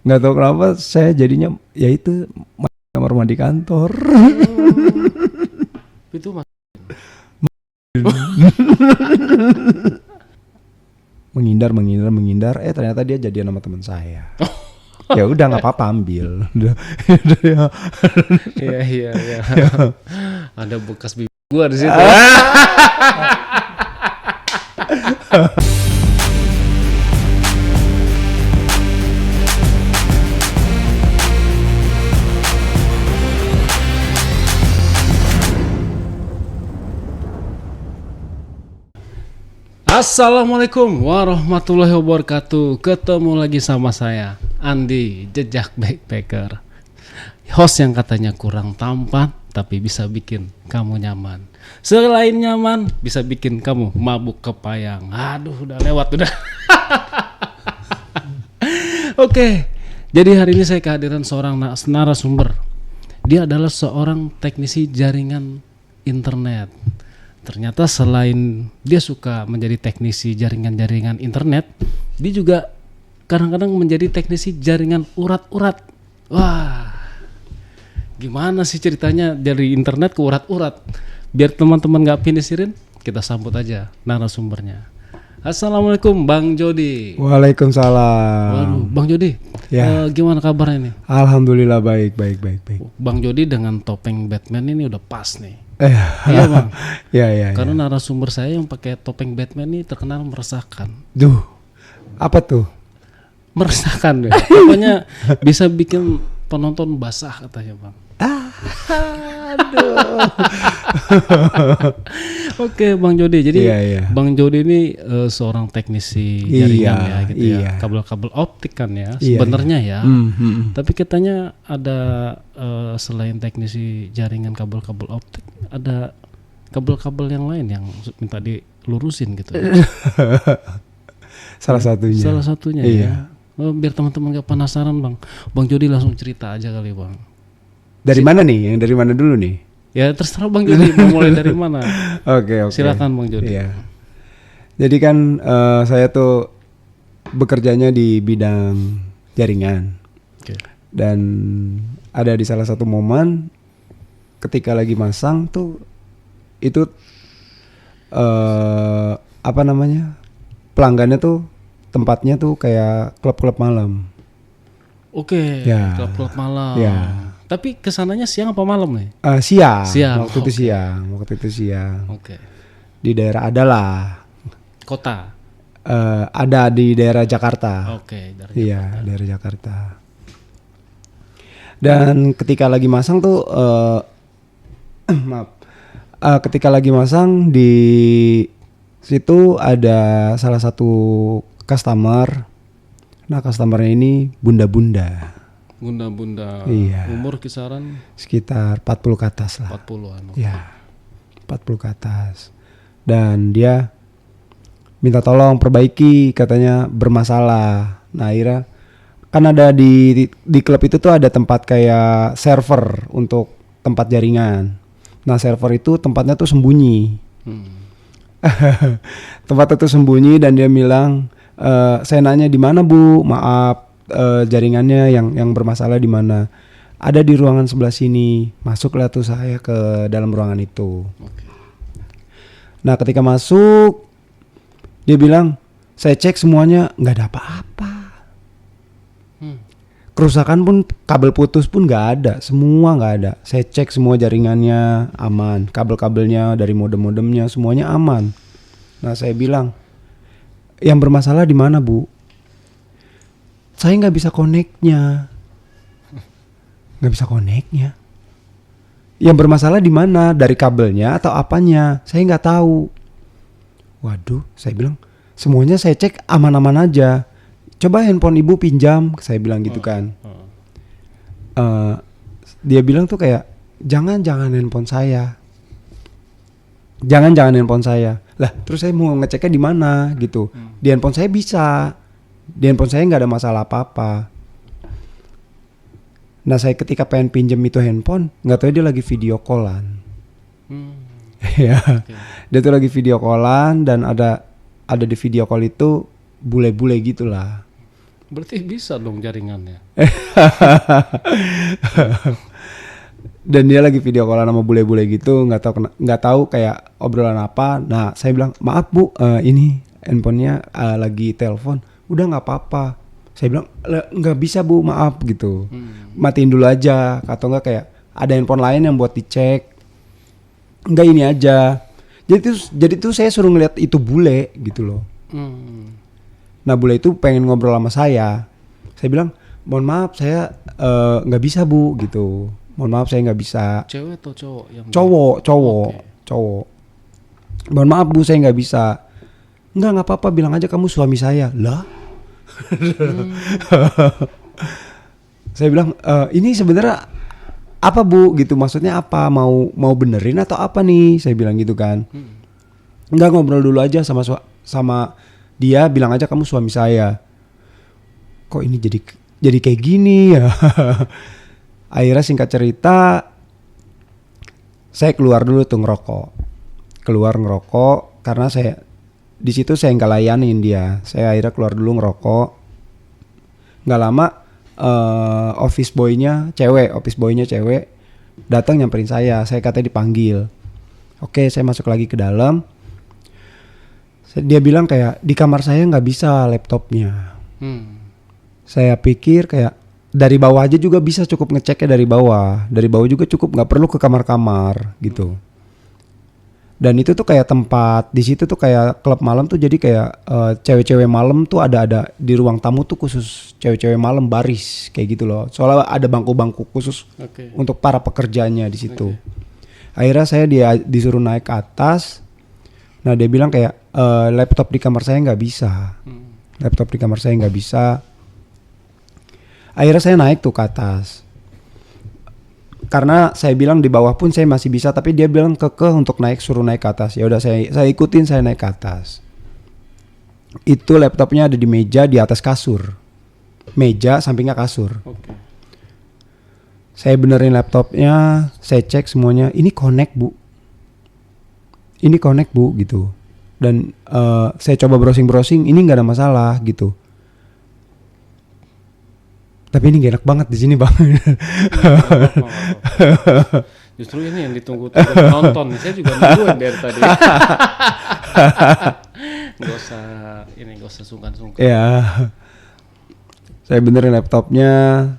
Nggak tahu kenapa saya jadinya ya itu kamar mandi kantor. Itu menghindar. Ternyata dia jadian sama teman saya. Ya udah nggak apa-apa ambil. Iya. Ada bekas bibir gua di situ. Assalamualaikum warahmatullahi wabarakatuh. Ketemu lagi sama saya, Andi, Jejak Backpacker. Host yang katanya kurang tampan tapi bisa bikin kamu nyaman. Selain nyaman, bisa bikin kamu mabuk kepayang. Aduh, udah lewat udah. Oke, jadi hari ini saya kehadiran seorang narasumber. Dia adalah seorang teknisi jaringan internet. Ternyata selain dia suka menjadi teknisi jaringan-jaringan internet, dia juga kadang-kadang menjadi teknisi jaringan urat-urat. Wah, gimana sih ceritanya dari internet ke urat-urat? Biar teman-teman gak pinisirin, kita sambut aja narasumbernya. Assalamualaikum Bang Jody. Waalaikumsalam. Waduh, Bang Jody, Ya. gimana kabarnya nih? Alhamdulillah baik. Bang Jody dengan topeng Batman ini udah pas nih. Iya Bang. Ya. Karena narasumber saya yang pakai topeng Batman ini terkenal meresahkan. Duh, apa tuh? Meresahkan deh. Pokoknya bisa bikin penonton basah katanya Bang. Aduh. Oke Bang Jody, jadi Iya. Bang Jody ini seorang teknisi jaringan ya gitu ya. Kabel-kabel optik kan ya sebenarnya ya. Tapi katanya ada selain teknisi jaringan kabel-kabel optik, ada kabel-kabel yang lain yang minta dilurusin gitu. Salah satunya. Ya. Biar teman-teman gak penasaran Bang Jody langsung cerita aja kali Bang. Dari mana nih? Yang dari mana dulu nih? Ya terserah Bang Jody mau mulai dari mana. Oke. Silakan Bang Jody. Iya. Jadi kan saya tuh bekerjanya di bidang jaringan. Oke. Dan ada di salah satu momen ketika lagi masang tuh itu pelanggannya tuh tempatnya tuh kayak klub-klub malam. Oke. Ya. Klub malam. Ya. Tapi kesananya siang apa malam nih? Siang. Waktu itu siang. Oke. Di daerah adalah Kota. ada di daerah Jakarta. Oke, dari Iya, daerah Jakarta. Dan ketika lagi masang tuh ketika lagi masang di situ ada salah satu customer. Nah, customernya ini bunda-bunda. Bunda-bunda. Iya. Umur kisaran Sekitar 40 ke atas lah. 40-an. Ya, 40 ke atas. Dan dia minta tolong perbaiki, katanya bermasalah. Nah, akhirnya kan ada di klub itu tuh ada tempat kayak server untuk tempat jaringan. Nah, server itu tempatnya tuh sembunyi. Tempatnya tuh sembunyi dan dia bilang, saya nanya di mana Bu? Maaf, jaringannya yang bermasalah di mana? Ada di ruangan sebelah sini. Masuklah tuh saya ke dalam ruangan itu. Oke. Nah, ketika masuk dia bilang, saya cek semuanya nggak ada apa-apa. Kerusakan pun, kabel putus pun nggak ada, semua nggak ada. Saya cek semua jaringannya aman, kabel-kabelnya dari modem-modemnya semuanya aman. Nah, saya bilang, yang bermasalah di mana Bu? Saya nggak bisa koneknya. Yang bermasalah di mana? Dari kabelnya atau apanya? Saya nggak tahu. Waduh, saya bilang, semuanya saya cek aman-aman aja. Coba handphone ibu pinjam, saya bilang gitu kan. Dia bilang tuh kayak, jangan handphone saya. Jangan handphone saya. Lah, terus saya mau ngeceknya di mana gitu. Di handphone saya bisa. Di handphone saya nggak ada masalah apa-apa. Nah, saya ketika pengen pinjem itu handphone, nggak tahu dia lagi video callan. Ya, dia tuh lagi video callan dan ada di video call itu bule-bule gitulah. Berarti bisa dong jaringannya. Dan dia lagi video callan sama bule-bule gitu, nggak tahu kayak obrolan apa. Nah saya bilang maaf bu, ini handphonenya lagi telepon. Udah nggak apa-apa. Saya bilang nggak bisa bu, maaf gitu. Matiin dulu aja, atau enggak kayak ada handphone lain yang buat dicek. Enggak, ini aja. Jadi tuh saya suruh ngeliat itu bule gitu loh. Nah bule itu pengen ngobrol sama saya. Saya bilang mohon maaf saya nggak bisa bu gitu. Mohon maaf saya nggak bisa. Cewek atau cowok yang Cowok. Mohon maaf bu saya nggak bisa. Nggak apa-apa, bilang aja kamu suami saya. Lah. Saya bilang ini sebenarnya apa bu gitu, maksudnya apa, mau benerin atau apa nih, saya bilang gitu kan. Nggak, ngobrol dulu aja sama dia, bilang aja kamu suami saya. Kok ini jadi kayak gini ya. Akhirnya singkat cerita saya keluar dulu tuh ngerokok karena saya di situ saya nggak layanin dia. Saya akhirnya keluar dulu ngerokok. Nggak lama office boynya cewek datang nyamperin saya katanya dipanggil. Oke, saya masuk lagi ke dalam. Dia bilang kayak di kamar saya nggak bisa laptopnya. Saya pikir kayak dari bawah aja juga bisa, cukup ngeceknya dari bawah juga cukup, nggak perlu ke kamar-kamar gitu. Dan itu tuh kayak tempat di situ tuh kayak klub malam tuh, jadi kayak cewek-cewek malam tuh ada di ruang tamu tuh khusus cewek-cewek malam baris kayak gitu loh. Soalnya ada bangku-bangku khusus untuk para pekerjanya di situ. Akhirnya saya disuruh naik ke atas. Nah dia bilang kayak laptop di kamar saya nggak bisa. Akhirnya saya naik tuh ke atas. Karena saya bilang di bawah pun saya masih bisa, tapi dia bilang kekeh untuk suruh naik ke atas. Ya udah saya ikutin, saya naik ke atas. Itu laptopnya ada di meja di atas kasur. Meja sampingnya kasur. Saya benerin laptopnya, saya cek semuanya. Ini connect bu gitu. Dan saya coba browsing, ini nggak ada masalah gitu. Tapi ini gak enak banget di sini bang. Justru ini yang ditunggu-tunggu penonton. Saya juga nungguin dari tadi. Gak usah sungkan-sungkan. Ya, saya benerin laptopnya,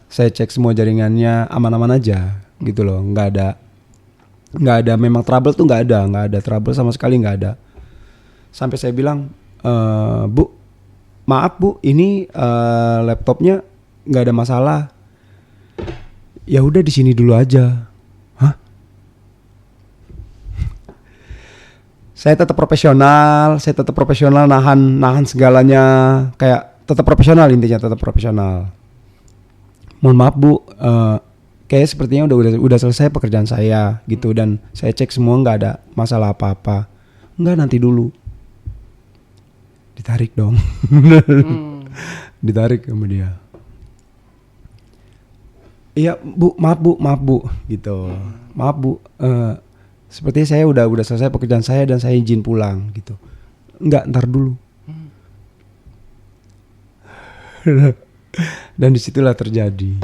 saya cek semua jaringannya aman-aman aja gitu loh. Nggak ada memang trouble tuh, nggak ada trouble sama sekali, nggak ada. Sampai saya bilang, bu, maaf bu, ini laptopnya nggak ada masalah. Ya udah di sini dulu aja. Hah? Saya tetap profesional nahan segalanya, kayak tetap profesional, intinya tetap profesional. Mohon maaf bu, kayak sepertinya udah selesai pekerjaan saya gitu, dan saya cek semua nggak ada masalah apa-apa. Nggak, nanti dulu. Ditarik dong. Ditarik sama dia. Iya bu, maaf bu gitu. Maaf bu, sepertinya saya udah selesai pekerjaan saya dan saya izin pulang gitu. Enggak, ntar dulu. Dan disitulah terjadi.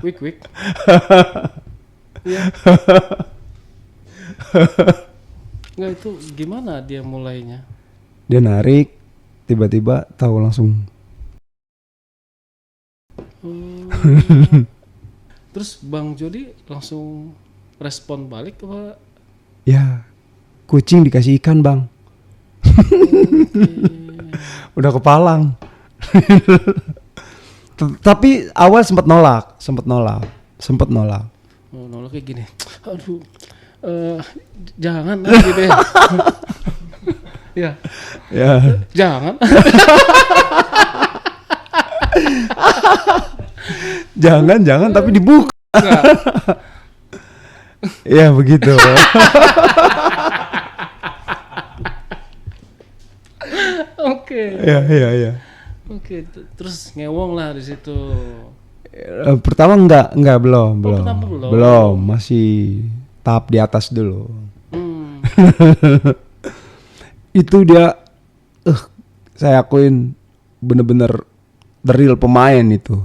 Wik. Iya. Enggak, itu gimana dia mulainya? Dia narik, tiba-tiba tahu langsung. Terus Bang Jody langsung respon balik apa? Ya, kucing dikasih ikan bang. Udah kepalang. Tapi awal sempat nolak. Oh, nolak kayak gini. Aduh, jangan gitu ya. Ya. Jangan. jangan tapi dibuka. Ya begitu. Oke. Ya. Oke, terus ngewong lah di situ. Pertama belum. Pertama Belum, masih tahap di atas dulu. Itu dia saya akuin bener-bener the real pemain itu.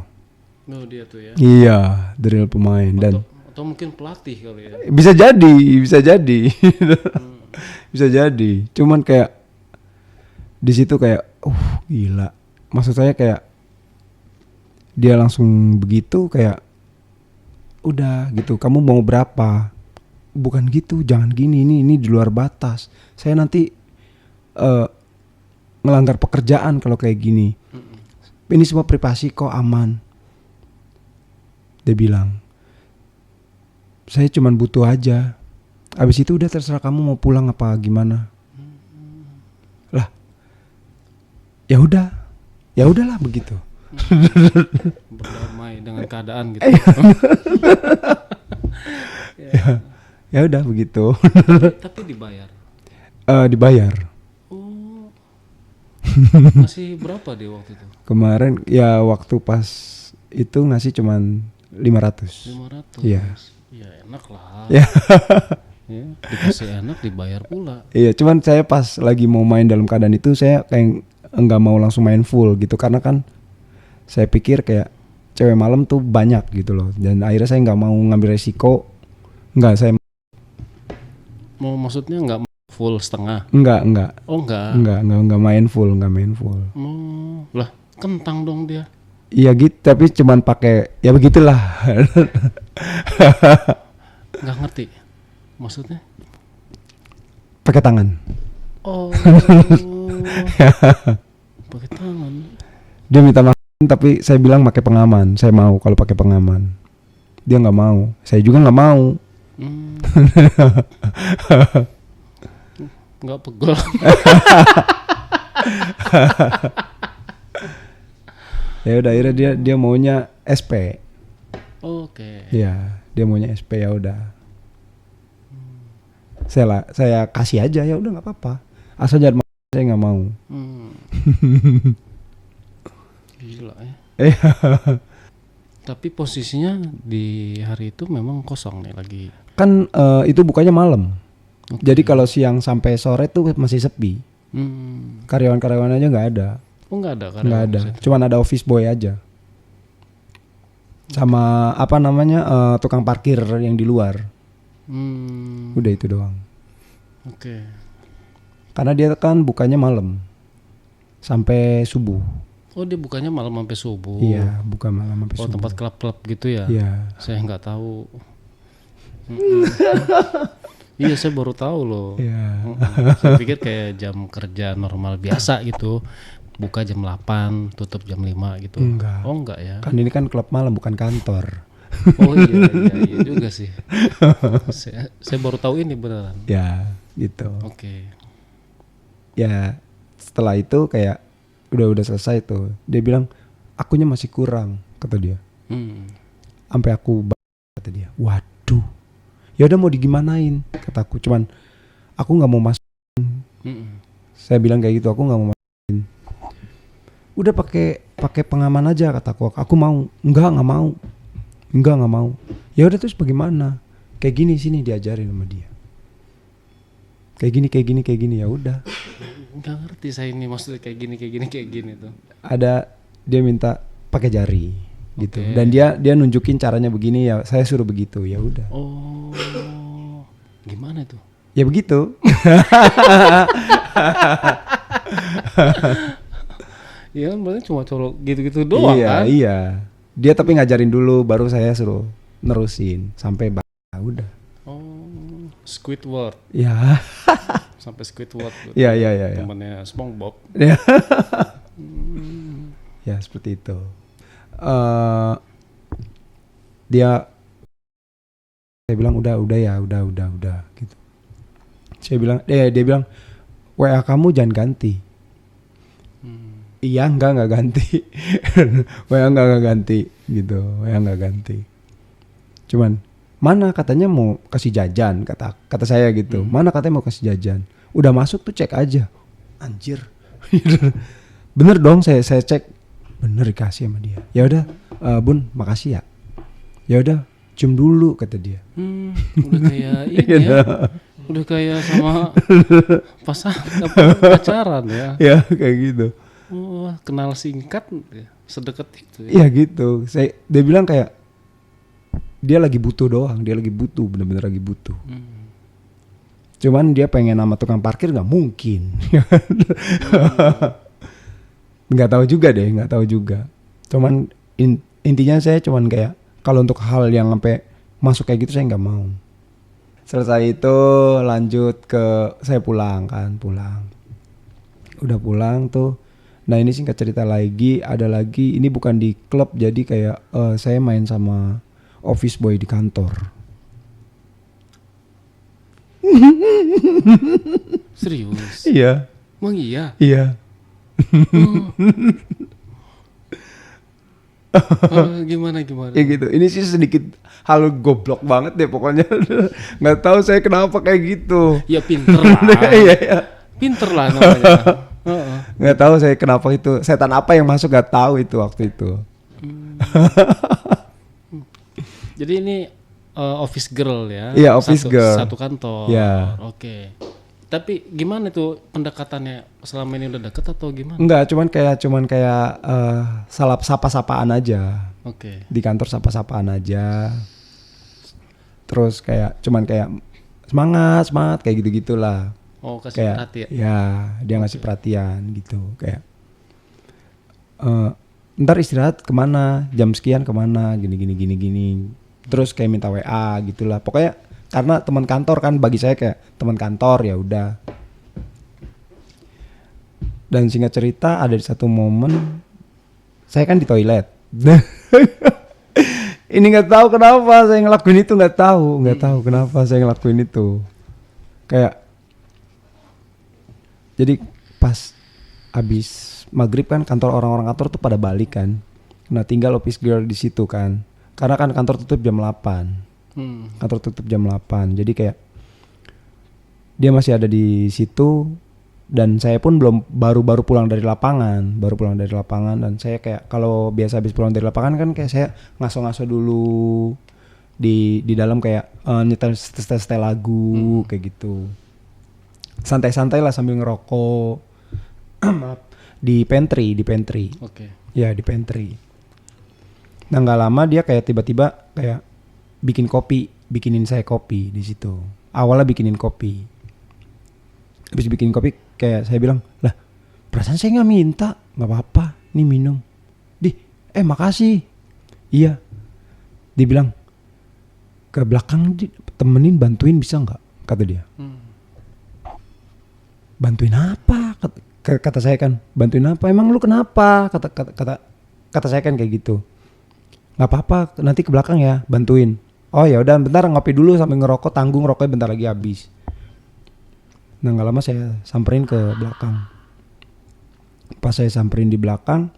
Oh dia tuh ya. Iya, the real pemain. Dan Atau mungkin pelatih kali ya. bisa jadi bisa jadi. Cuman kayak di situ kayak gila. Maksud saya kayak dia langsung begitu kayak udah gitu, kamu mau berapa? Bukan gitu, jangan gini, ini di luar batas. Saya nanti ngelanggar pekerjaan kalau kayak gini. Ini semua privasi kok, aman. Dia bilang, saya cuman butuh aja. Abis itu udah terserah kamu mau pulang apa gimana. Lah, ya udahlah begitu. Berdamai dengan keadaan gitu. Ya udah begitu. Tapi dibayar. Dibayar. Oh. Masih berapa dia waktu itu? Kemarin ya waktu pas itu ngasih cuman 500. 500. Iya. Ya enak lah. Ya. Ya, dikasih enak dibayar pula. Iya, cuman saya pas lagi mau main dalam keadaan itu saya kayak enggak mau langsung main full gitu karena kan saya pikir kayak cewek malam tuh banyak gitu loh, dan akhirnya saya nggak mau ngambil resiko. Saya Mau maksudnya nggak full setengah? enggak. Oh enggak. Enggak main full. Oh, lah kentang dong dia. Iya gitu, tapi cuman pakai ya begitulah. Nggak ngerti. Maksudnya? Pakai tangan. Oh. Pakai tangan. Dia minta makan tapi saya bilang pakai pengaman. Saya mau kalau pakai pengaman. Dia nggak mau. Saya juga nggak mau. Nggak pegel. Ya udah akhirnya dia maunya SP. Oke. Ya, dia maunya SP, ya udah. Saya kasih aja, ya udah nggak apa-apa. Asal jangan saya nggak mau. Gila ya. Tapi posisinya di hari itu memang kosong nih lagi. Kan itu bukanya malam. Okay. Jadi kalau siang sampai sore tuh masih sepi. Karyawan-karyawan aja nggak ada. Oh nggak ada karyawan? Nggak ada. Cuman ada office boy aja. Sama apa namanya tukang parkir yang di luar. Udah itu doang. Oke. Karena dia kan bukanya malam sampai subuh. Oh dia bukanya malam sampai subuh. Iya, buka malam sampai subuh. Oh tempat klub-klub gitu ya? Iya. Saya nggak tahu. Iya saya baru tahu loh. Iya. Saya pikir kayak jam kerja normal biasa gitu. Buka jam 8, tutup jam 5 gitu. Enggak. Oh enggak ya? Kan ini kan klub malam bukan kantor. Oh iya juga sih. Saya baru tahu ini beneran. Ya gitu. Oke. Ya setelah itu kayak udah selesai tuh. Dia bilang akunya masih kurang, kata dia. Sampai aku kata dia. Waduh. Ya udah mau digimanain, kataku. Cuman aku nggak mau masukin. Saya bilang kayak gitu, aku nggak mau masukin. Udah pakai pengaman aja, kataku. Aku mau. Enggak mau. Ya udah terus bagaimana? Kayak gini sini diajarin sama dia. Kayak gini ya udah. Nggak ngerti saya ini maksudnya kayak gini tuh. Ada dia minta pakai jari gitu. Okay. Dan dia nunjukin caranya begini, ya saya suruh begitu, ya udah. Oh. Gimana tuh? Ya begitu. Iya kan berarti cuma colok gitu-gitu doang kan? Iya. Dia tapi ngajarin dulu baru saya suruh nerusin sampai udah. Oh, Squidward. Ya. Sampai Squidward. Iya. Temannya SpongeBob. Ya. Ya seperti itu. Saya bilang udah gitu. Dia bilang WA kamu jangan ganti. Iya enggak ganti. WA enggak ganti gitu. WA enggak ganti. Cuman mana katanya mau kasih jajan, kata saya gitu. Mana katanya mau kasih jajan. Udah masuk tuh cek aja. Anjir. Bener dong, saya cek. Bener dikasih sama dia. Ya udah, Bun, makasih ya. Ya udah, cium dulu kata dia. Udah kayak ini ya. Udah kayak sama pacaran ya. Ya kayak gitu. Oh, kenal singkat ya, sedekat itu ya. Iya gitu. Dia bilang kayak dia lagi butuh doang, dia lagi butuh, bener-bener lagi butuh. Cuman dia pengen sama tukang parkir nggak mungkin. Nggak tahu juga deh, nggak tahu juga. Cuman intinya saya cuman kayak kalau untuk hal yang sampai masuk kayak gitu saya nggak mau. Selesai itu lanjut ke saya pulang. Udah pulang tuh. Nah ini singkat cerita lagi, ada lagi, ini bukan di klub, jadi kayak saya main sama office boy di kantor. Serius? Iya. Emang iya? Iya. Gimana? Ya gitu. Ini sih sedikit hal goblok banget deh pokoknya. Nggak tahu saya kenapa kayak gitu. Ya pinter lah. Iya. Pinter lah namanya. Nggak tahu saya kenapa itu. Setan apa yang masuk nggak tahu itu waktu itu. Jadi ini office girl ya? Iya, office girl. Satu kantor. Iya. Oke. Tapi gimana tuh pendekatannya, selama ini udah deket atau gimana? Enggak, cuman kayak sapa-sapaan aja. Oke. Di kantor sapa-sapaan aja. Terus cuman kayak semangat kayak gitu-gitulah. Oh, kasih Kayak perhatian. ya, dia ngasih perhatian gitu, kayak ntar istirahat kemana, jam sekian kemana, gini. Terus kayak minta WA gitulah. Pokoknya karena teman kantor kan, bagi saya kayak teman kantor, ya udah. Dan singkat cerita ada di satu momen saya kan di toilet. Ini nggak tahu kenapa saya ngelakuin itu, nggak tahu kenapa saya ngelakuin itu. Kayak jadi pas abis maghrib kan kantor, orang-orang kantor tuh pada balik kan. Nah tinggal office girl di situ kan. Karena kan kantor tutup jam 8. Kantor tutup jam 8. Jadi kayak dia masih ada di situ. Dan saya pun baru pulang dari lapangan. Dan saya kayak kalau biasa habis pulang dari lapangan kan kayak saya ngaso-ngaso dulu di dalam kayak nyetel lagu kayak gitu. Santai-santai lah sambil ngerokok. Maaf, di pantry. Oke. Ya di pantry. Nah nggak lama dia kayak tiba-tiba kayak bikinin saya kopi di situ. Awalnya bikinin kopi. Habis bikin kopi kayak saya bilang, lah perasaan saya nggak minta, nggak apa-apa, nih minum. Makasih. Iya. Dia bilang ke belakang temenin bantuin bisa nggak? Kata dia. Bantuin apa? Kata saya kan, bantuin apa? Emang lu kenapa? Kata saya kan kayak gitu. Nggak apa-apa, nanti ke belakang ya, bantuin. Oh ya udah, bentar ngopi dulu sambil ngerokok, tanggung rokoknya bentar lagi habis. Nah nggak lama saya samperin ke belakang. Pas saya samperin di belakang,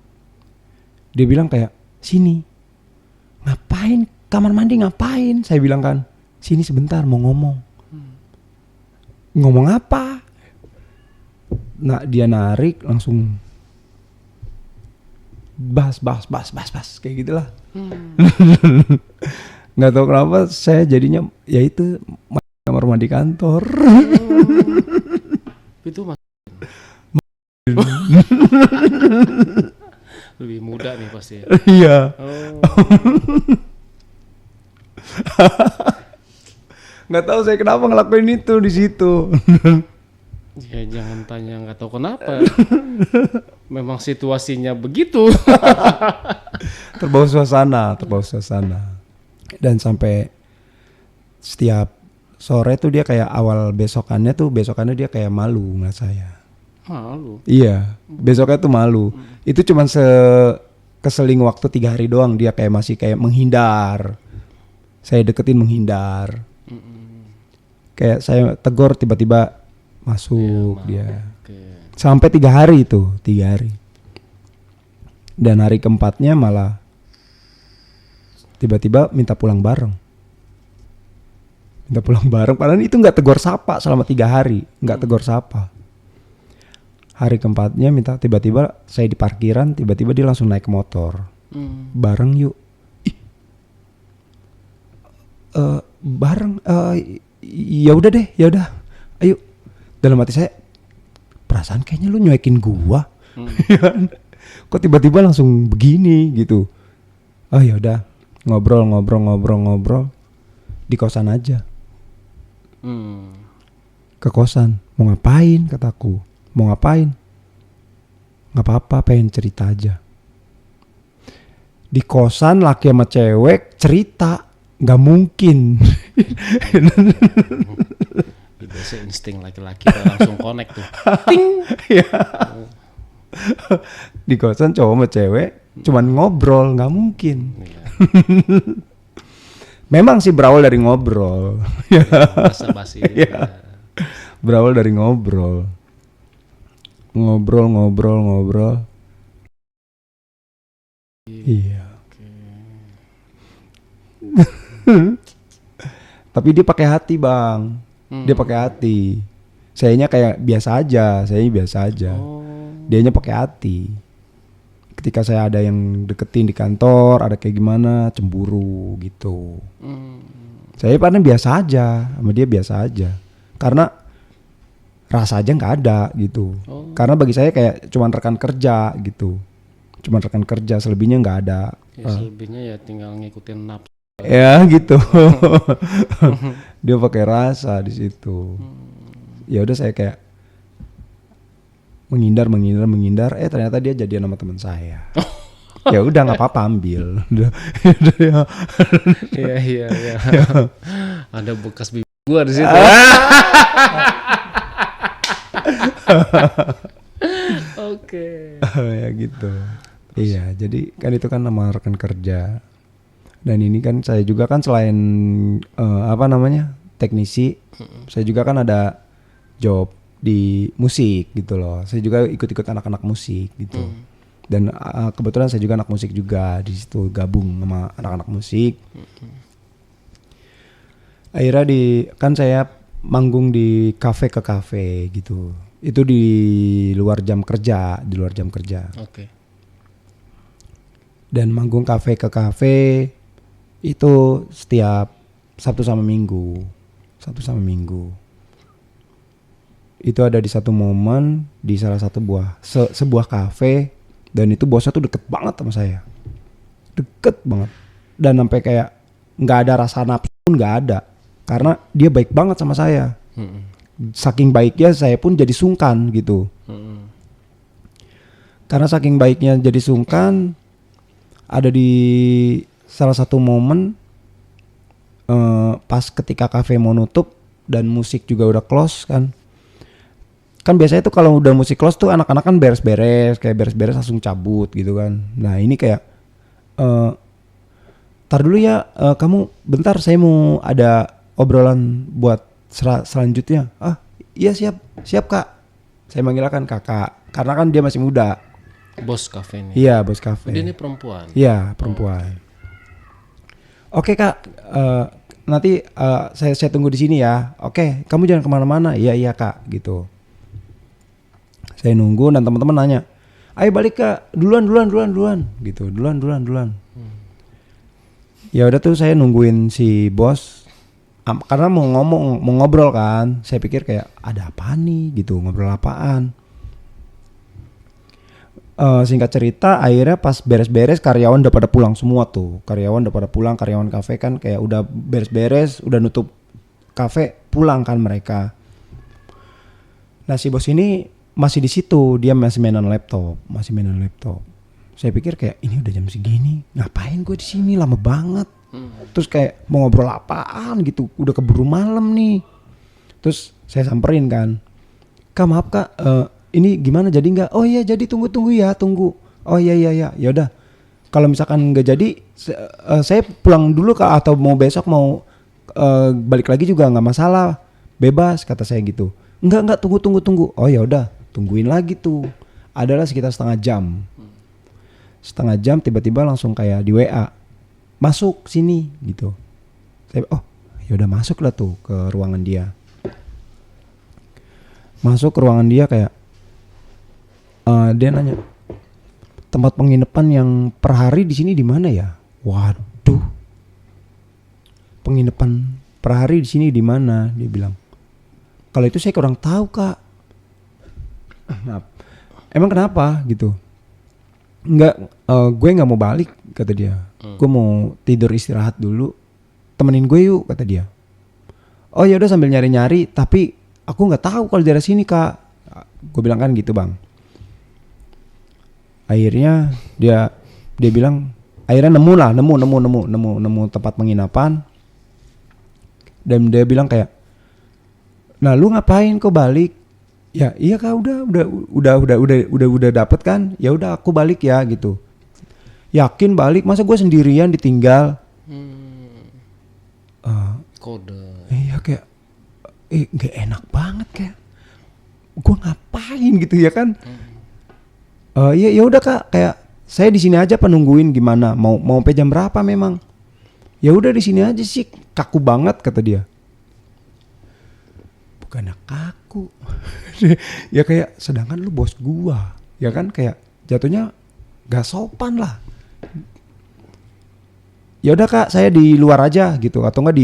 dia bilang kayak, sini. Ngapain? Kamar mandi ngapain? Saya bilang kan, sini sebentar mau ngomong. Ngomong apa? Nah dia narik langsung bas kayak gitulah. Nggak tahu kenapa saya jadinya ya itu kamar mandi kantor. Itu lebih muda nih pasti ya. Iya. Nggak tahu saya kenapa ngelakuin itu di situ. Ya jangan tanya nggak tahu kenapa. Memang situasinya begitu. Terbawa suasana. Dan sampai setiap sore tuh dia kayak awal besokannya dia kayak malu ngeliat saya. Malu? Iya, besoknya tuh malu. Itu cuman keseling waktu 3 hari doang, dia kayak masih kayak menghindar. Saya deketin menghindar. Kayak saya tegur tiba-tiba masuk dia. Okay. Sampai 3 hari itu, 3 hari. Dan hari keempatnya malah tiba-tiba minta pulang bareng. Padahal itu nggak tegur sapa selama 3 hari, nggak tegur sapa. Hari keempatnya minta, tiba-tiba saya di parkiran, tiba-tiba dia langsung naik ke motor. Bareng yuk. Bareng. Ya udah. Ayo. Dalam hati saya, perasaan kayaknya lu nyuekin gua. Ya kan? Kok tiba-tiba langsung begini gitu. Oh ya udah, ngobrol di kosan aja. Ke kosan, mau ngapain kataku? Mau ngapain? Nggak apa-apa, pengen cerita aja. Di kosan laki sama cewek cerita, nggak mungkin. Biasa insting laki-laki langsung connect tuh. Ting. Ya. Di kosan cowok sama cewek cuman ngobrol, nggak mungkin. Iya. Memang sih berawal dari ngobrol. Basa-basi. Iya. Berawal dari ngobrol. Ngobrol. Iya. Tapi dia pakai hati, Bang. Dia pakai hati. Sayanya kayak biasa aja, Dianya pakai hati. Ketika saya ada yang deketin di kantor, ada kayak gimana, cemburu gitu. Saya padahal biasa aja, sama dia biasa aja. Karena rasa aja nggak ada gitu. Karena bagi saya kayak cuman rekan kerja gitu. Cuman rekan kerja, selebihnya nggak ada. Ya, selebihnya ya tinggal ngikutin nafsu. Ya gitu. Dia pakai rasa di situ. Ya udah saya kayak menghindar. Ternyata dia jadian sama teman saya. Ya udah nggak apa-apa, ambil. Iya. Ada bekas bibir gua di situ. Oke. Ya gitu. Iya, jadi kan itu kan nama rekan kerja. Dan ini kan saya juga kan selain teknisi, saya juga kan ada job di musik gitu loh. Saya juga ikut-ikut anak-anak musik gitu. Dan kebetulan saya juga anak musik juga, di situ gabung sama anak-anak musik. Akhirnya kan saya manggung di kafe ke kafe gitu. Itu di luar jam kerja, Oke. Dan manggung kafe ke kafe itu setiap Sabtu sama Minggu. Itu ada di satu momen di salah satu sebuah kafe, dan itu bosnya tuh deket banget sama saya. Deket banget. Dan sampai kayak nggak ada rasa nafsu pun nggak ada. Karena dia baik banget sama saya. Saking baiknya saya pun jadi sungkan gitu. Karena saking baiknya jadi sungkan, ada di salah satu momen pas ketika kafe mau nutup dan musik juga udah close kan. Kan biasanya tuh kalau udah musik close tuh anak-anak kan beres-beres langsung cabut gitu kan. Nah ini kayak tar dulu ya, kamu bentar, saya mau ada obrolan buat selanjutnya. Iya siap Kak. Saya manggilkan kakak karena kan dia masih muda. Bos kafe ini. Iya, bos kafe. Dia ini perempuan. Iya, perempuan. Oke Kak, nanti saya tunggu di sini ya. Oke, kamu jangan kemana-mana. Iya Kak, gitu. Saya nunggu dan teman-teman nanya, ayo balik Kak, duluan, gitu. Duluan. Ya udah tuh saya nungguin si bos, karena mau ngobrol kan. Saya pikir kayak ada apa nih, gitu, ngobrol apaan. Singkat cerita, akhirnya pas beres-beres karyawan udah pada pulang semua tuh. Karyawan kafe kan kayak udah beres-beres, udah nutup kafe, pulang kan mereka. Nah si bos ini masih di situ, dia masih mainan laptop. Saya pikir kayak ini udah jam segini, ngapain gue di sini lama banget. Terus kayak mau ngobrol apaan gitu, udah keburu malam nih. Terus saya samperin kan, Kak maaf Kak, ini gimana jadi nggak? Oh iya jadi, tunggu. Oh iya. Ya udah. Kalau misalkan nggak jadi, saya pulang dulu Kak, atau mau besok mau balik lagi juga nggak masalah, bebas kata saya gitu. Enggak, tunggu. Oh ya udah, tungguin lagi tuh. Adalah sekitar setengah jam tiba-tiba langsung kayak di WA, masuk sini gitu. Saya ya udah masuk lah tuh ke ruangan dia. Masuk ke ruangan dia kayak dia nanya, tempat penginapan yang per hari di sini di mana ya? Waduh, penginapan per hari di sini di mana? Dia bilang, kalau itu saya kurang tahu Kak. Nah, emang kenapa gitu? Enggak, gue nggak mau balik kata dia. Gue mau tidur istirahat dulu. Temenin gue yuk kata dia. Oh ya udah sambil nyari-nyari, tapi aku nggak tahu kalau daerah sini kak. Gue bilang kan gitu bang. Akhirnya dia bilang, akhirnya nemu tempat penginapan. Dan dia bilang kayak, nah lu ngapain kok balik? Ya iya kak, udah dapet kan? Ya udah aku balik ya gitu. Yakin balik? Masa gue sendirian ditinggal? Kode. Iya kayak, gak enak banget kayak. Gue ngapain gitu ya kan? Ya udah kak, kayak saya di sini aja penungguin gimana? Mau sampai jam berapa memang? Ya udah di sini aja sih, kaku banget kata dia. Bukannya kaku. Ya kayak sedangkan lu bos gua, ya kan kayak jatuhnya gak sopan lah. Ya udah kak, saya di luar aja gitu, atau enggak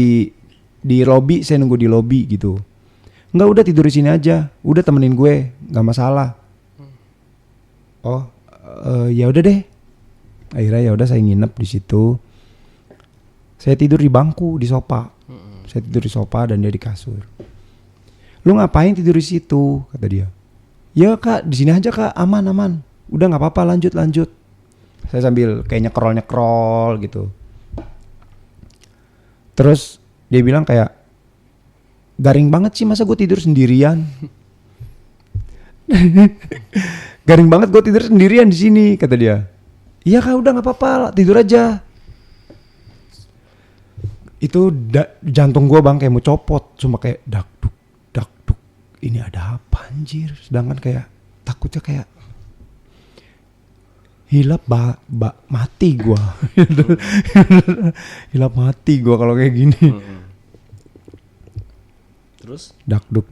di lobi, saya nunggu di lobi gitu. Enggak, udah tidur di sini aja, udah temenin gue, nggak masalah. Oh, ya udah deh. Akhirnya ya udah saya nginep di situ. Saya tidur di bangku, di sofa. Saya tidur di sofa dan dia di kasur. Lu ngapain tidur di situ? Kata dia. Ya kak, di sini aja kak, aman. Udah nggak apa-apa, lanjut. Saya sambil kayak nyekrol gitu. Terus dia bilang kayak, garing banget sih masa gue tidur sendirian. Garing banget gue tidur sendirian di sini, kata dia. Iya kak, udah nggak apa-apa, tidur aja. Itu jantung gue bang kayak mau copot, cuma kayak dak duk. Ini ada apa anjir? Sedangkan kayak takutnya kayak hilap mati gue. Hilap mati gue kalau kayak gini. Terus? Dak duk.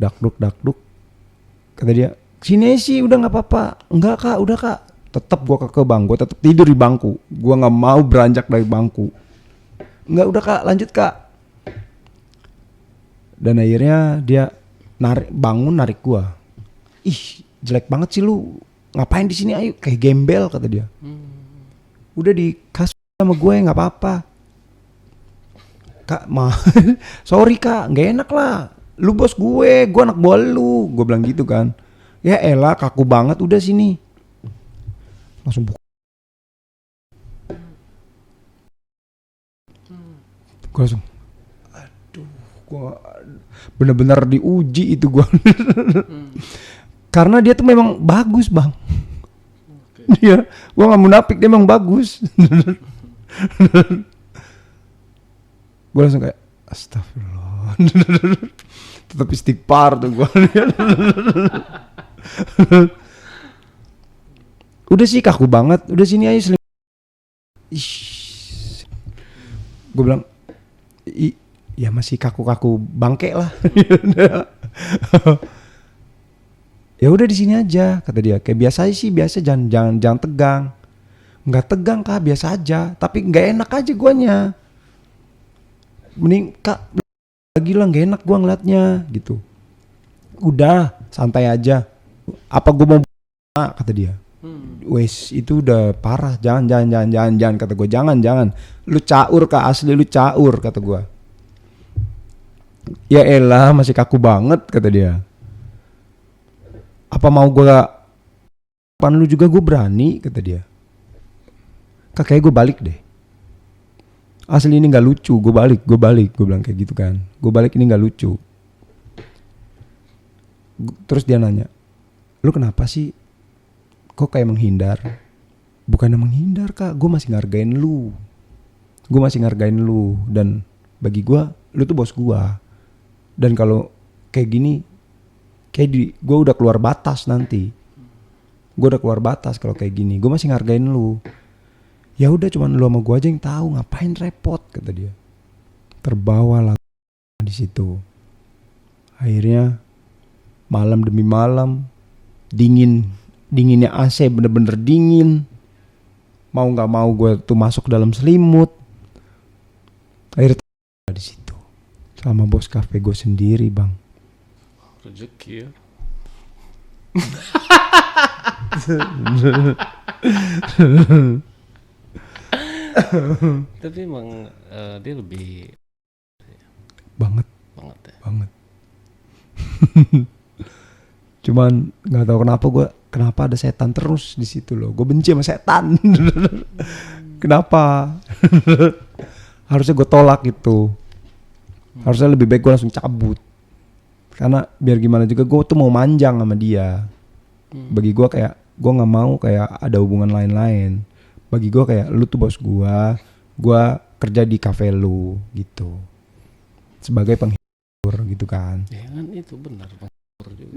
Kata dia, sini sih udah nggak apa-apa. Enggak kak, udah kak. Tetap gue ke bang, gue tetap tidur di bangku. Gue nggak mau beranjak dari bangku. Enggak, udah kak, lanjut kak. Dan akhirnya dia bangun narik gue. Ih, jelek banget sih lu. Ngapain di sini? Ayo, kayak gembel kata dia. Udah di kasur sama gue, nggak apa-apa. Kak, sorry kak, nggak enak lah. Lu bos gue anak buah lu. Gue bilang gitu kan. Ya elah, kaku banget, udah sini. Langsung buka. Gue langsung, aduh, gue bener-bener diuji itu gue. Karena dia tuh memang bagus bang. Dia, gue nggak munafik, dia memang bagus. Gue langsung kayak, astagfirullah. Tetap istighfar tuh gue. Udah sih kaku banget, udah sini aja gue bilang, ya masih kaku-kaku bangke lah. Ya udah di sini aja kata dia. Kayak biasa sih, biasa, jangan tegang. Nggak tegang kak, biasa aja. Tapi nggak enak aja guanya. Mending kak lagi lah, nggak enak gua ngeliatnya gitu. Udah santai aja. Apa gua mau kata dia. Wes itu udah parah. Jangan kata gua. Jangan. Lu caur kak, asli lu caur kata gua. Ya elah, masih kaku banget kata dia. Apa mau gue pan lu juga gue berani kata dia. Kak kayak gue balik deh. Asli ini gak lucu, gue balik. Gue bilang kayak gitu kan. Gue balik, ini gak lucu. Terus dia nanya, lu kenapa sih kok kayak menghindar? Bukannya menghindar kak, gue masih ngargain lu. Dan bagi gue, lu tuh bos gue. Dan kalau kayak gini, kayak gue udah keluar batas nanti. Gue udah keluar batas kalau kayak gini. Gue masih ngargain lu. Ya udah, cuman lu sama gue aja yang tahu, ngapain repot kata dia. Terbawa lah di situ. Akhirnya malam demi malam, dinginnya AC bener-bener dingin. Mau nggak mau gue tuh masuk dalam selimut. Akhirnya di situ sama bos kafe gue sendiri bang. Rezeki ya. Tapi emang dia lebih banget banget ya. banget. Cuman nggak tahu kenapa ada setan terus di situ loh. Gue benci sama setan. Kenapa? Harusnya gue tolak gitu. Harusnya lebih baik gue langsung cabut. Karena biar gimana juga gue tuh mau manjang sama dia. Bagi gue kayak gue nggak mau kayak ada hubungan lain-lain. Bagi gue kayak lu tuh bos gue kerja di kafe lu gitu. Sebagai penghibur gitu kan. Ya kan itu benar penghibur juga.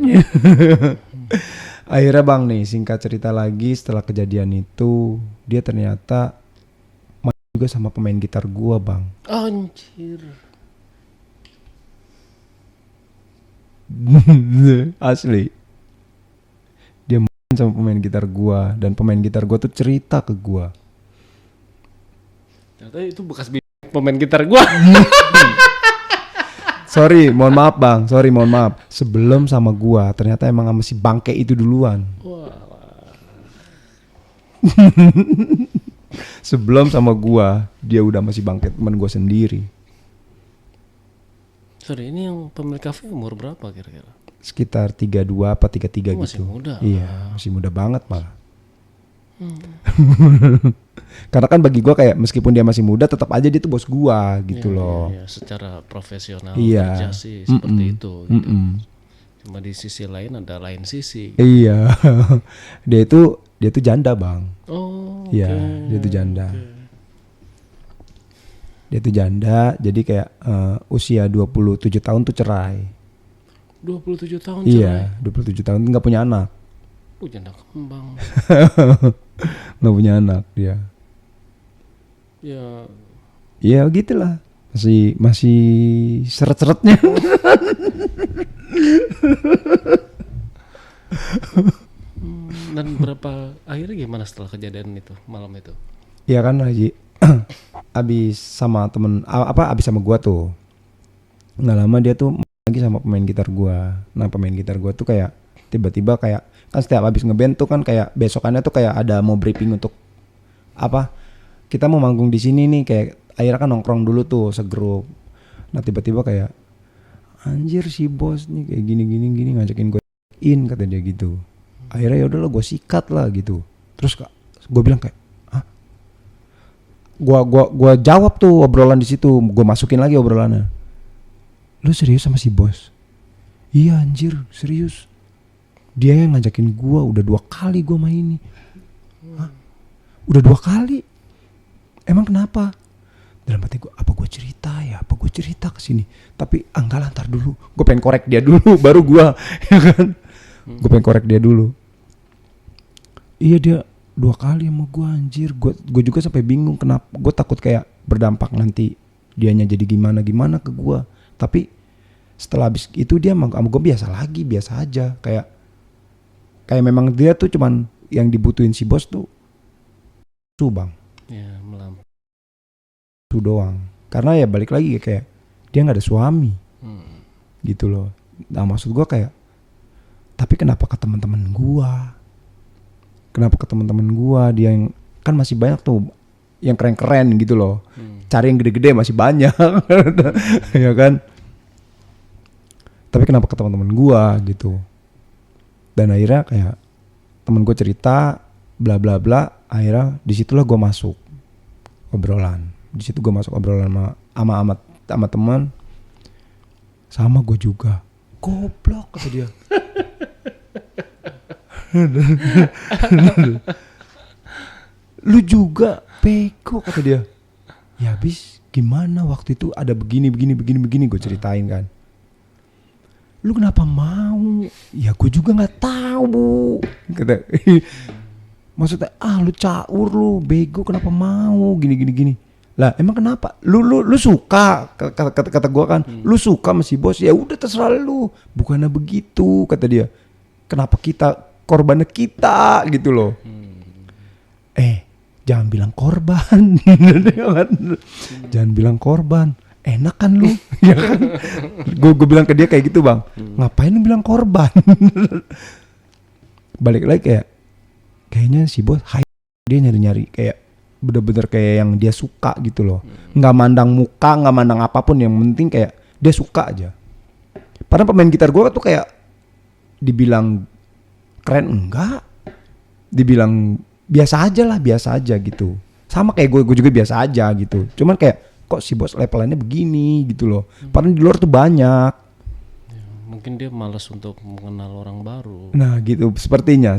Akhirnya bang nih singkat cerita lagi setelah kejadian itu dia ternyata main juga sama pemain gitar gua bang. Anjir. Asli. Dia main sama pemain gitar gua dan pemain gitar gua tuh cerita ke gua. Ternyata itu bekas pemain gitar gua. Sorry, mohon maaf. Sebelum sama gua, ternyata emang sama si bangke itu duluan. Wah. Sebelum sama gua, dia udah masih bangke teman gua sendiri. Sorry, ini yang pemilik kafe umur berapa kira-kira? Sekitar 32 apa 33 Oh, gitu. masih muda. Iya, masih muda banget malah. Karena kan bagi gua kayak meskipun dia masih muda tetap aja dia tuh bos gua gitu loh. Iya, secara profesional Iya. kerja sih seperti itu. Gitu. Mm-mm. Cuma di sisi lain ada lain sisi. Iya. dia tuh janda, Bang. Oh, Iya, dia tuh janda. Dia tuh janda, jadi kayak usia 27 tahun tuh cerai. 27 tahun Iya, cerai. 27 tahun nggak punya anak. Janda kembang. Nggak punya anak dia. Ya, Ya gitulah. Masih seret-seretnya. dan berapa akhirnya gimana setelah kejadian itu malam itu? Iya kan Haji. Abis sama gua tuh. Nggak lama dia tuh lagi sama pemain gitar gua. Nah, pemain gitar gua tuh kayak tiba-tiba kayak kan setiap abis ngeband tuh kan kayak besokannya tuh kayak ada mau briefing untuk apa? Kita mau manggung di sini nih kayak akhirnya kan nongkrong dulu tuh segrup. Nah, tiba-tiba kayak anjir si bos nih kayak gini ngajakin gue in kata dia gitu. Akhirnya ya udahlah gue sikat lah gitu. Terus gue bilang kayak Gua jawab tuh obrolan di situ, gue masukin lagi obrolannya. Lu serius sama si bos? Iya anjir, serius. Dia yang ngajakin gua udah 2 kali gua main ini. Hah? Udah 2 kali? Emang kenapa? Dalam hati gua, apa gua cerita ke sini? Tapi enggak lah, ntar dulu. Gue pengen korek dia dulu, baru gua, ya kan? Gue pengen korek dia dulu. Iya dia 2 kali sama gue anjir. Gue juga sampai bingung kenapa. Gue takut kayak berdampak nanti dianya jadi gimana ke gue. Tapi setelah habis itu dia sama gue biasa aja. Kayak memang dia tuh cuman yang dibutuhin si bos tuh bang. Ya melam. Itu doang. Karena ya balik lagi kayak dia nggak ada suami. Gitu loh. Nah maksud gue kayak tapi kenapa ke teman-teman gue? Kenapa ke teman-teman gua dia yang kan masih banyak tuh yang keren-keren gitu loh. Cari yang gede-gede masih banyak. Ya kan? Tapi kenapa ke teman-teman gua gitu. Dan akhirnya kayak temen gua cerita bla bla bla, akhirnya disitulah gua masuk obrolan. Di situ gua masuk obrolan sama teman. Sama gua juga. Goblok kata dia. Lu juga peko kata dia. Ya habis gimana waktu itu ada begini gue ceritain kan. Lu kenapa mau? Ya gue juga nggak tahu bu. Kata, maksudnya lu caur lu bego kenapa mau gini. Lah emang kenapa? Lu suka kata gue kan. Lu suka sama si bos ya udah terserah lu. Bukannya begitu kata dia. Kenapa korbannya kita gitu loh. Jangan bilang korban. Jangan bilang korban. Enak kan lu? Ya kan? Gue bilang ke dia kayak gitu bang. Ngapain lu bilang korban? Balik lagi kayak kayaknya si bos dia nyari-nyari kayak bener-bener kayak yang dia suka gitu loh. Nggak mandang muka, nggak mandang apapun, yang penting kayak dia suka aja. Padahal pemain gitar gue tuh kayak dibilang keren enggak, dibilang biasa aja gitu. Sama kayak gue juga biasa aja gitu. Cuman kayak kok si bos levelannya begini gitu loh. Padahal di luar tuh banyak. Ya, mungkin dia malas untuk mengenal orang baru. Nah gitu, sepertinya.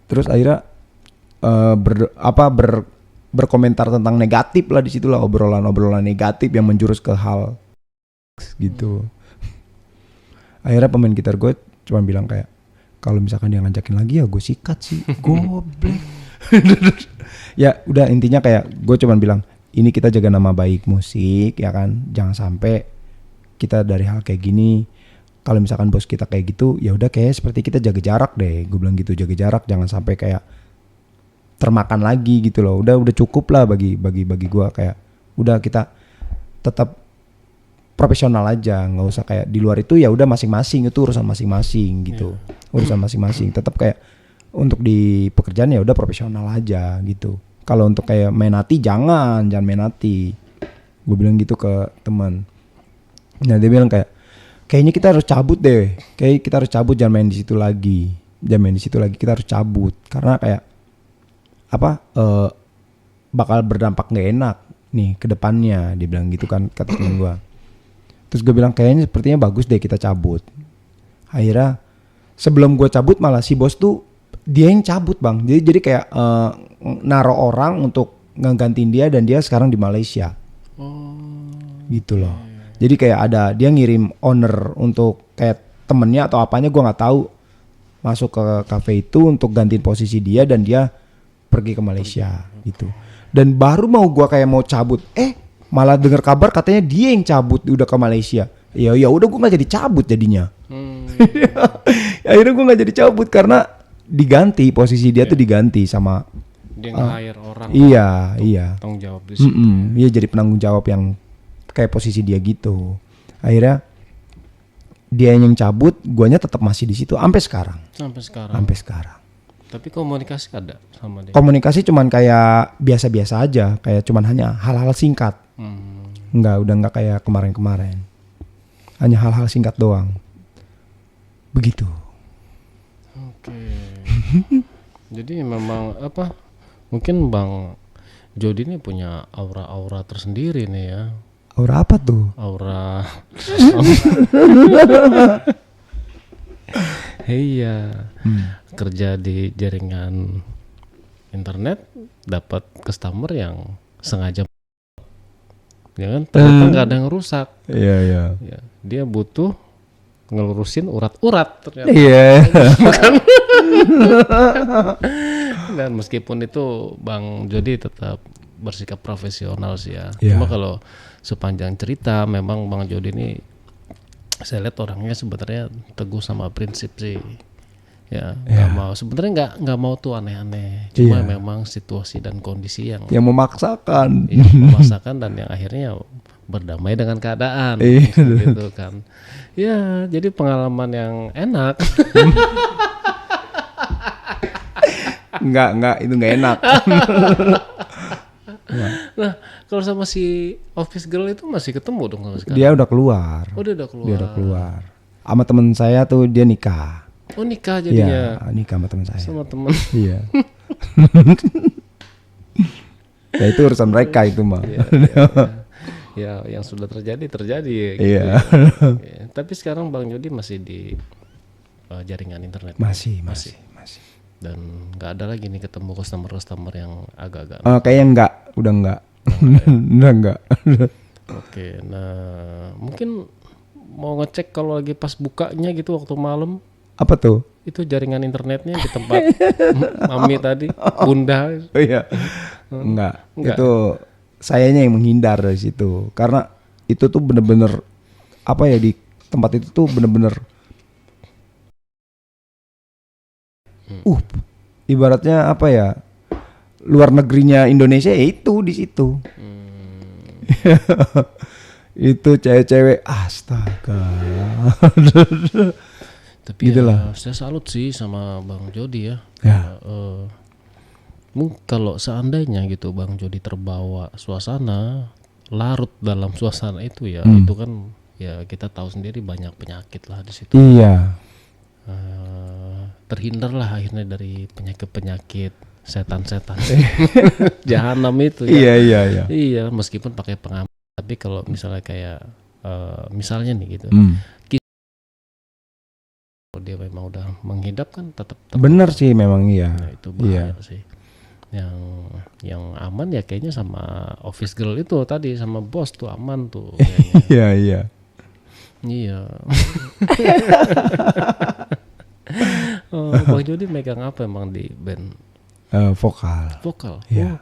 Terus akhirnya berkomentar tentang negatif lah, di situlah obrolan negatif yang menjurus ke hal gitu. Akhirnya pemain gitar gue cuma bilang kayak, kalau misalkan dia ngajakin lagi ya gue sikat sih, goblok. Ya udah, intinya kayak gue cuma bilang, ini kita jaga nama baik musik ya kan, jangan sampai kita dari hal kayak gini. Kalau misalkan bos kita kayak gitu, ya udah kayak seperti kita jaga jarak deh. Gue bilang gitu, jaga jarak, jangan sampai kayak termakan lagi gitu loh. Udah cukup lah bagi gue, kayak udah kita tetap profesional aja, nggak usah kayak di luar itu, ya udah masing-masing, itu urusan masing-masing gitu. Urusan masing-masing, tetap kayak untuk di pekerjaan ya udah profesional aja gitu. Kalau untuk kayak main hati, jangan main hati. Gue bilang gitu ke teman. Nah dia bilang kayak, kayaknya kita harus cabut deh. Kayak kita harus cabut, jangan main di situ lagi. Kita harus cabut karena kayak bakal berdampak nggak enak nih ke depannya. Dia bilang gitu kan, kata temen gue. Terus gue bilang kayaknya sepertinya bagus deh kita cabut. Akhirnya sebelum gue cabut malah si bos tuh dia yang cabut bang. Jadi kayak naruh orang untuk ngegantiin dia, dan dia sekarang di Malaysia. Gitu loh. Jadi kayak ada, dia ngirim owner untuk kayak temennya atau apanya, gue nggak tahu, masuk ke cafe itu untuk gantiin posisi dia, dan dia pergi ke Malaysia gitu. Dan baru mau gue kayak mau cabut, malah dengar kabar katanya dia yang cabut udah ke Malaysia. Ya udah, gue nggak jadi cabut jadinya. Akhirnya gue nggak jadi cabut karena diganti posisi dia tuh, diganti sama dia nge-hire orang. Iya. Tanggung jawab di situ. Iya, jadi penanggung jawab yang kayak posisi dia gitu. Akhirnya dia yang cabut, guanya tetap masih di situ sampai sekarang. Tapi komunikasi ada sama dia? Komunikasi cuman kayak biasa-biasa aja, kayak cuman hanya hal-hal singkat. Udah nggak kayak kemarin-kemarin. Hanya hal-hal singkat doang. Begitu. Oke. Jadi memang mungkin Bang Jody ini punya aura-aura tersendiri nih ya. Aura apa tuh? Aura. Iya. Kerja di jaringan internet, dapat customer yang sengaja, ya kan? Ternyata nggak ada yang rusak. Iya. Ya, dia butuh ngelurusin urat-urat ternyata. Iya. Dan meskipun itu Bang Jody tetap bersikap profesional sih ya. Yeah. Cuma kalau sepanjang cerita memang Bang Jody ini saya lihat orangnya sebenarnya teguh sama prinsip sih. Ya, sebenarnya nggak mau tuh aneh-aneh. Cuma memang situasi dan kondisi yang memaksakan. Memaksakan dan yang akhirnya berdamai dengan keadaan. Gitu kan. Ya, jadi pengalaman yang enak. Enggak, itu enggak enak. Nah, kalau sama si office girl itu masih ketemu dong sekarang? Dia udah keluar. Dia udah keluar. Sama temen saya tuh dia nikah. Oh, nikah jadinya. Iya, nikah sama temen saya. Sama temen. Iya. Ya itu urusan mereka itu mah. Ya, yang sudah terjadi. Gitu. Iya. Tapi sekarang Bang Jody masih di jaringan internet. Masih. Dan nggak ada lagi nih ketemu customer yang agak-agak. Kayaknya udah enggak. Oke, nah mungkin mau ngecek kalau lagi pas bukanya gitu waktu malam. Apa tuh? Itu jaringan internetnya di tempat Mami tadi, Bunda. Oh iya. Enggak. Itu sayanya yang menghindar dari situ. Karena itu tuh bener-bener di tempat itu tuh bener-bener ibaratnya luar negerinya Indonesia itu di situ. Itu cewek-cewek, astaga. Tapi Gitulah. ya, saya salut sih sama Bang Jody ya. Ya. Kalau seandainya gitu Bang Jody terbawa suasana, larut dalam suasana itu ya, itu kan ya kita tahu sendiri banyak penyakit lah di situ. Iya. Terhindarlah akhirnya dari penyakit-penyakit setan-setan jahanam itu ya. Iya. Iya, meskipun pakai pengaman. Tapi kalau misalnya kayak misalnya nih gitu, kalau dia memang udah menghidap kan tetap. Bener sih memang iya. Nah, itu bahaya sih. Yang aman ya kayaknya sama office girl itu tadi, sama bos tuh aman tuh kayaknya. Iya. Iya. Bang Jody megang apa emang di band? Vokal. Vokal. Iya.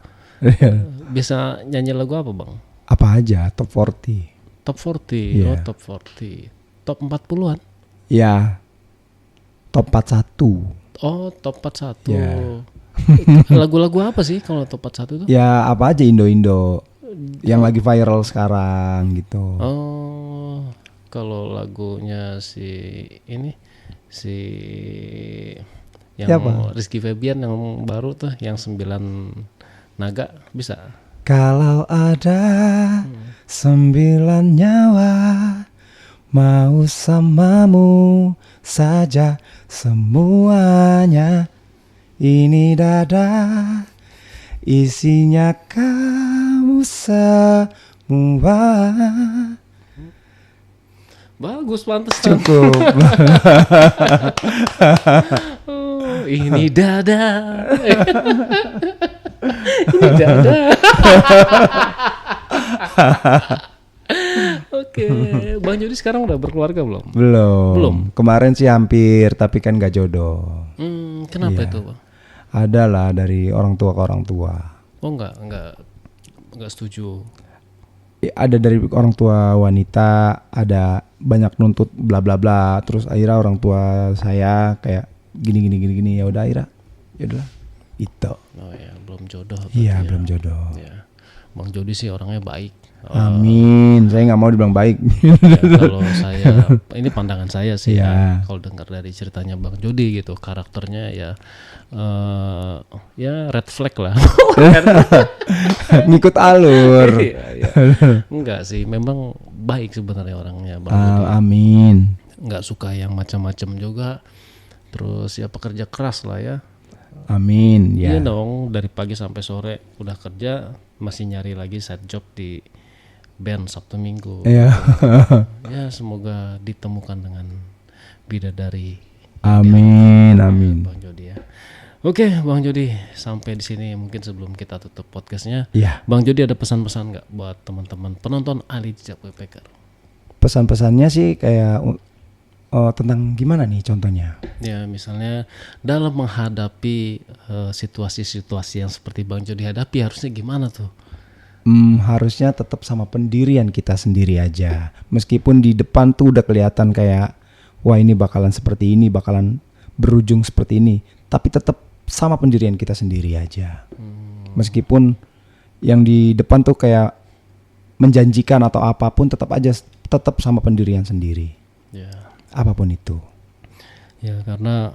Bisa nyanyi lagu apa Bang? Apa aja top 40. Top 40. Iya. Top 40. Top 40-an. Ya. Top 41. Oh, top 41. Iya. Lagu-lagu apa sih kalau top 41 itu? Ya apa aja Indo yang lagi viral sekarang gitu. Oh, kalau lagunya si yang Siapa? Rizky Febian yang baru tuh, yang 9 naga bisa. Kalau ada 9 nyawa mau samamu saja semuanya, ini dada isinya kamu semua. Bagus, pantas. Cukup. Oh, ini dada. Ini dada. Oke, Bang Jody sekarang udah berkeluarga belum? Belum. Kemarin sih hampir, tapi kan gak jodoh. Kenapa Iya. itu, Bang? Ada lah dari orang tua ke orang tua. Oh, enggak setuju. Ada dari orang tua wanita, ada banyak nuntut bla bla bla. Terus akhirnya orang tua saya kayak gini. Ya udah akhirnya, ya udah itu. Oh ya, belum jodoh. Iya, belum jodoh. Ya. Bang Jody sih orangnya baik. Amin. Saya nggak mau dibilang baik. Ya, kalau saya, ini pandangan saya sih Iya. ya. Kalau dengar dari ceritanya Bang Jody gitu, karakternya ya, ya red flag lah. Ngikut alur. Iya. Enggak sih, memang baik sebenarnya orangnya Bang Jody. Amin. Enggak suka yang macam-macam juga. Terus ya pekerja keras lah ya. Amin. Ya. Iya dong, dari pagi sampai sore udah kerja, masih nyari lagi side job di band Sabtu Minggu. Iya. Ya semoga ditemukan dengan bidadari. Amin. Bang Jody ya. Oke, Bang Jody, sampai di sini mungkin sebelum kita tutup podcastnya. Iya. Bang Jody ada pesan-pesan nggak buat teman-teman penonton Ali Jejak Backpacker? Pesan-pesannya sih kayak tentang gimana nih contohnya? Ya misalnya dalam menghadapi situasi-situasi yang seperti Bang Jody hadapi harusnya gimana tuh? Harusnya tetap sama pendirian kita sendiri aja. Meskipun di depan tuh udah kelihatan kayak wah ini bakalan seperti ini, bakalan berujung seperti ini, tapi tetap sama pendirian kita sendiri aja. Meskipun yang di depan tuh kayak menjanjikan atau apapun, tetap sama pendirian sendiri. Ya. Apapun itu. Ya karena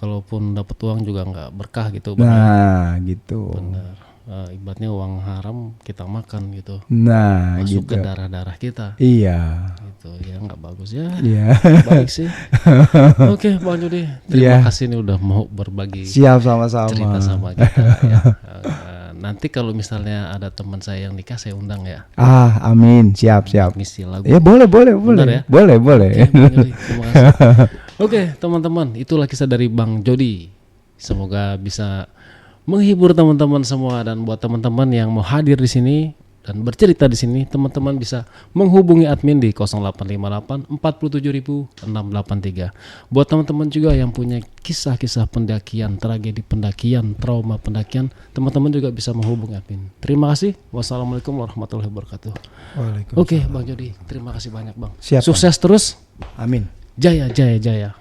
kalaupun dapat uang juga nggak berkah gitu. Bang. Nah, gitu. Benar. Ibaratnya uang haram kita makan gitu. Nah, Masuk gitu. ke darah-darah kita. Iya. Gitu ya, nggak bagus ya. Iya. Baik sih. Oke, Bang Jody, terima Iya. kasih nih udah mau berbagi Siap sama-sama. cerita sama kita ya. Nanti kalau misalnya ada teman saya yang nikah saya undang ya. Amin. Siap. Ngisi lagu. Ya boleh. ya? Boleh. Oke, Bang Jody, terima kasih. Oke, teman-teman, itulah kisah dari Bang Jody. Semoga bisa menghibur teman-teman semua, dan buat teman-teman yang mau hadir di sini dan bercerita di sini, teman-teman bisa menghubungi admin di 0858 47683. Buat teman-teman juga yang punya kisah-kisah pendakian, tragedi pendakian, trauma pendakian, teman-teman juga bisa menghubungi admin. Terima kasih. Wassalamualaikum warahmatullahi wabarakatuh. Waalaikumsalam. Oke, Bang Jody, terima kasih banyak, Bang. Siap, Sukses terus. Amin. Jaya. Jaya.